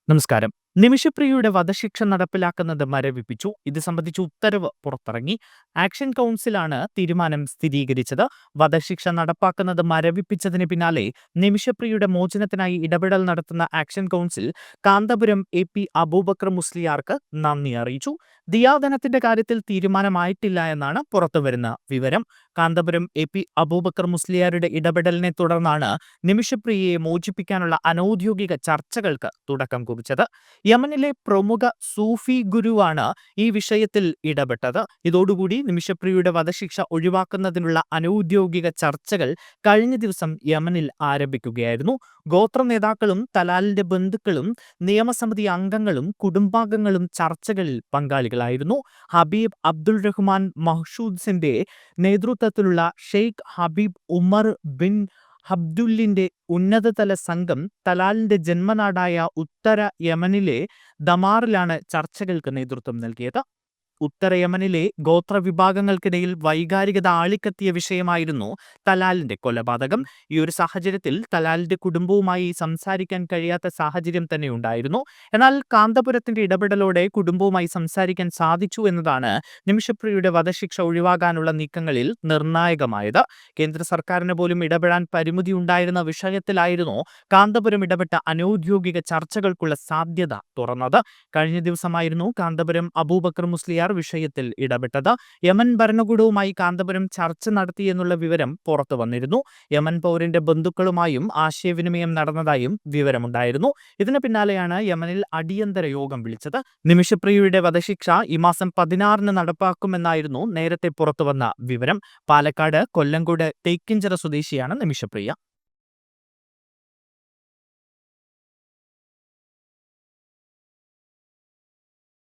നമസ്കാരം. നിമിഷപ്രിയയുടെ വധശിക്ഷ നടപ്പിലാക്കുന്നത് മരവിപ്പിച്ചു. ഇത് സംബന്ധിച്ച് ഉത്തരവ് പുറത്തിറങ്ങി. ആക്ഷൻ കൗൺസിലാണ് തീരുമാനം സ്ഥിരീകരിച്ചത്. വധശിക്ഷ നടപ്പാക്കുന്നത് മരവിപ്പിച്ചതിന് പിന്നാലെ നിമിഷപ്രിയയുടെ മോചനത്തിനായി ഇടപെടൽ നടത്തുന്ന action council Kanthapuram AP Aboobacker മുസ്ലിയാർക്ക് നന്ദി അറിയിച്ചു. ദിയാദനത്തിന്റെ കാര്യത്തിൽ തീരുമാനമായിട്ടില്ല എന്നാണ് പുറത്തുവരുന്ന വിവരം. കാന്തപുരം AP അബൂബക്കർ മുസ്ലിയാരുടെ ഇടപെടലിനെ തുടർന്നാണ് നിമിഷപ്രിയയെ മോചിപ്പിക്കാനുള്ള അനൌദ്യോഗിക ചർച്ചകൾക്ക് തുടക്കം കുറിച്ചത്. യമനിലെ പ്രമുഖ സൂഫി ഗുരുവാണ് ഈ വിഷയത്തിൽ ഇടപെട്ടത്. ഇതോടുകൂടി നിമിഷപ്രിയയുടെ വധശിക്ഷ ഒഴിവാക്കുന്നതിനുള്ള അനൌദ്യോഗിക ചർച്ചകൾ കഴിഞ്ഞ ദിവസം യമനിൽ ആരംഭിക്കുകയായിരുന്നു. ഗോത്ര നേതാക്കളും തലാലിന്റെ ബന്ധുക്കളും നിയമസമിതി അംഗങ്ങളും കുടുംബാംഗങ്ങളും ചർച്ചകളിൽ പങ്കാളികളായിരുന്നു. ഹബീബ് അബ്ദുൾ റഹ്മാൻ മഹ്സൂദ്സിന്റെ നേതൃത്വത്തിലുള്ള ഷെയ്ഖ് ഹബീബ് ഉമർ ബിൻ ഹബ്ദുല്ലിന്റെ ഉന്നതതല സംഘം തലാലിന്റെ ജന്മനാടായ ഉത്തര യമനിലെ ദമാറിലാണ് ചർച്ചകൾക്ക് നേതൃത്വം നൽകിയത്. ഉത്തര യമനിലെ ഗോത്രവിഭാഗങ്ങൾക്കിടയിൽ വൈകാരികത ആളിക്കത്തിയ വിഷയമായിരുന്നു തലാലിന്റെ കൊലപാതകം. ഈ ഒരു സാഹചര്യത്തിൽ തലാലിന്റെ കുടുംബവുമായി സംസാരിക്കാൻ കഴിയാത്ത സാഹചര്യം തന്നെ ഉണ്ടായിരുന്നു. എന്നാൽ കാന്തപുരത്തിന്റെ ഇടപെടലോടെ കുടുംബവുമായി സംസാരിക്കാൻ സാധിച്ചു എന്നതാണ് നിമിഷപ്രിയയുടെ വധശിക്ഷ ഒഴിവാക്കാനുള്ള നീക്കങ്ങളിൽ നിർണായകമായത്. കേന്ദ്ര സർക്കാരിന് പോലും ഇടപെടാൻ പരിമിതി ഉണ്ടായിരുന്ന വിഷയത്തിലായിരുന്നു കാന്തപുരം ഇടപെട്ട അനൌദ്യോഗിക ചർച്ചകൾക്കുള്ള സാധ്യത തുറന്നത്. കഴിഞ്ഞ ദിവസമായിരുന്നു കാന്തപുരം അബൂബക്കർ മുസ്ലിയാർ വിഷയത്തിൽ ഇടപെട്ടത്. യമൻ ഭരണകൂടവുമായി കാന്തപുരം ചർച്ച നടത്തിയെന്നുള്ള വിവരം പുറത്തു വന്നിരുന്നു. യമൻ പൗരന്റെ ബന്ധുക്കളുമായും ആശയവിനിമയം നടന്നതായും വിവരമുണ്ടായിരുന്നു. ഇതിന് പിന്നാലെയാണ് യമനിൽ അടിയന്തര യോഗം വിളിച്ചത്. നിമിഷപ്രിയയുടെ വധശിക്ഷ ഈ മാസം 16 നടപ്പാക്കുമെന്നായിരുന്നു നേരത്തെ പുറത്തുവന്ന വിവരം. പാലക്കാട് കൊല്ലങ്കോട് തേക്കിഞ്ചിറ സ്വദേശിയാണ് നിമിഷപ്രിയ.